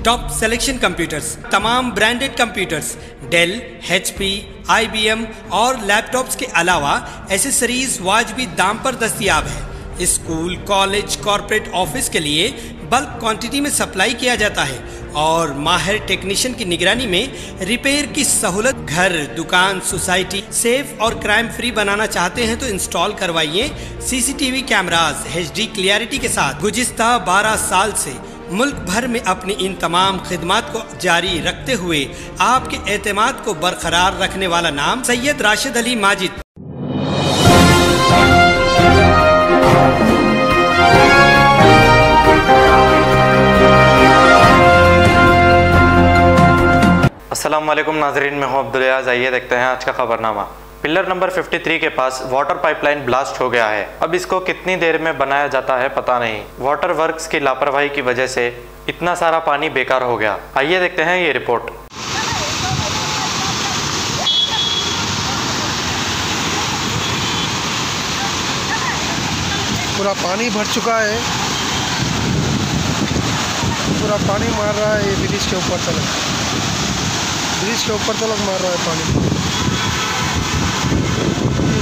Top selection computers, तमाम branded computers, Dell, HP, IBM और laptops के अलावा एसेसरीज वाजबी दाम पर दस्तयाब है। स्कूल, कॉलेज, कॉर्पोरेट ऑफिस के लिए बल्क क्वांटिटी में सप्लाई किया जाता है और माहिर टेक्नीशियन की निगरानी में रिपेयर की सहूलत। घर, दुकान, सोसाइटी सेफ और क्राइम फ्री बनाना चाहते हैं तो इंस्टॉल करवाइए CCTV कैमरास HD क्लियरिटी के साथ। गुज़िश्ता 12 साल से मुल्क भर में अपनी इन तमाम खिदमात को जारी रखते हुए आपके एतमाद को बरकरार रखने वाला नाम सैयद राशिद अली माजिद। अस्सलाम वालेकुम नाजरीन, मैं हूं अब्दुल अयाज। आइए देखते हैं आज का खबरनामा। पिलर नंबर 53 के पास वाटर पाइपलाइन ब्लास्ट हो गया है। अब इसको कितनी देर में बनाया जाता है पता नहीं। वाटर वर्क्स की लापरवाही की वजह से इतना सारा पानी बेकार हो गया। आइए देखते हैं ये रिपोर्ट। पूरा पानी भर चुका है, पूरा पानी मार रहा है। ये ब्रिज के ऊपर तलक, ब्रिज के ऊपर तलक मार रहा है पानी।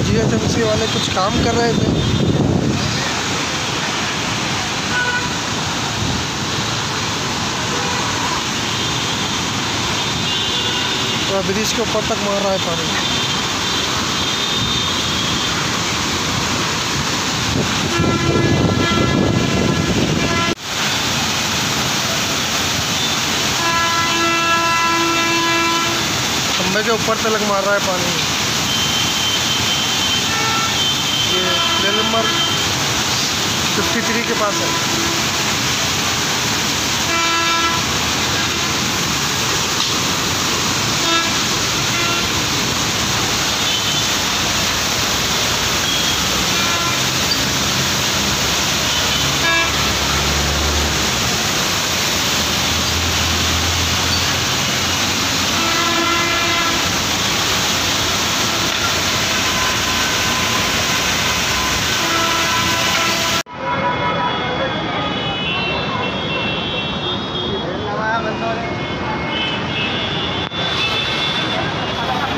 GHMC वाले कुछ काम कर रहे थे, पूरा ब्रिज के ऊपर तक मार रहा है पानी। खंबे के ऊपर तलक मार रहा है पानी। ये पिलर नंबर 53 के पास है।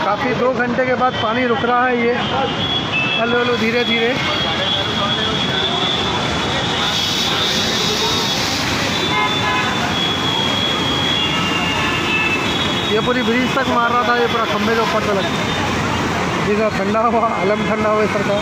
काफ़ी 2 घंटे के बाद पानी रुक रहा है। ये हलो हलो धीरे धीरे। ये पूरी ब्रिज तक मार रहा था, ये पूरा खंबे के ऊपर तक। जिसका ठंडा हुआ, आलम ठंडा हुआ सर का।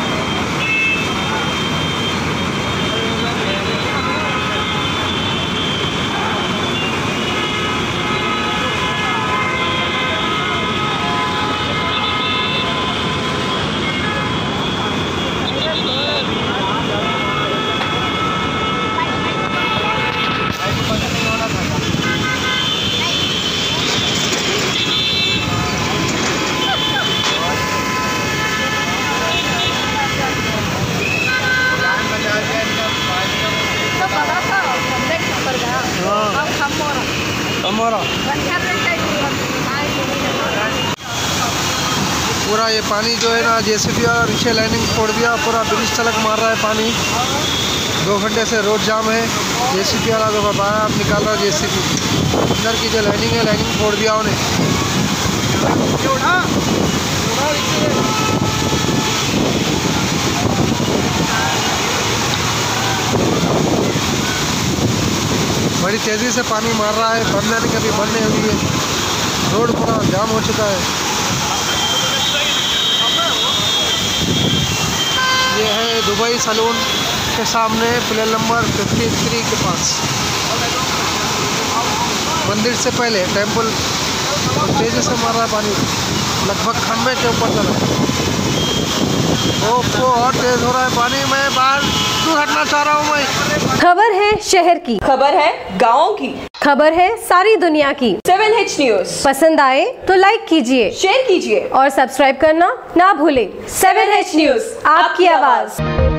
पूरा ये पानी जो है ना, JCB वाला पीछे लाइनिंग फोड़ दिया, पूरा ब्रिज तलक मार रहा है पानी। 2 घंटे से रोड जाम है। JCB वाला तो बाहर निकाल रहा है। JCB अंदर की जो लाइनिंग है, लाइनिंग फोड़ दिया उन्हें। बड़ी तेज़ी से पानी मार रहा है। बंद नहीं कभी बंद नहीं हुई है। रोड पूरा जाम हो चुका है। ये है दुबई सैलून के सामने पिलर नंबर 53 के पास, मंदिर से पहले टेंपल। तेज़ी से मार रहा है पानी, लगभग खंबे के ऊपर चला। और तेज हो रहा है पानी। मैं बाहर दूर हटना चाह रहा हूँ। मैं खबर है शहर की, खबर है गाँव की, खबर है सारी दुनिया की। 7H न्यूज़ पसंद आए तो लाइक कीजिए, शेयर कीजिए और सब्सक्राइब करना ना भूले। 7H न्यूज़, आपकी आवाज़।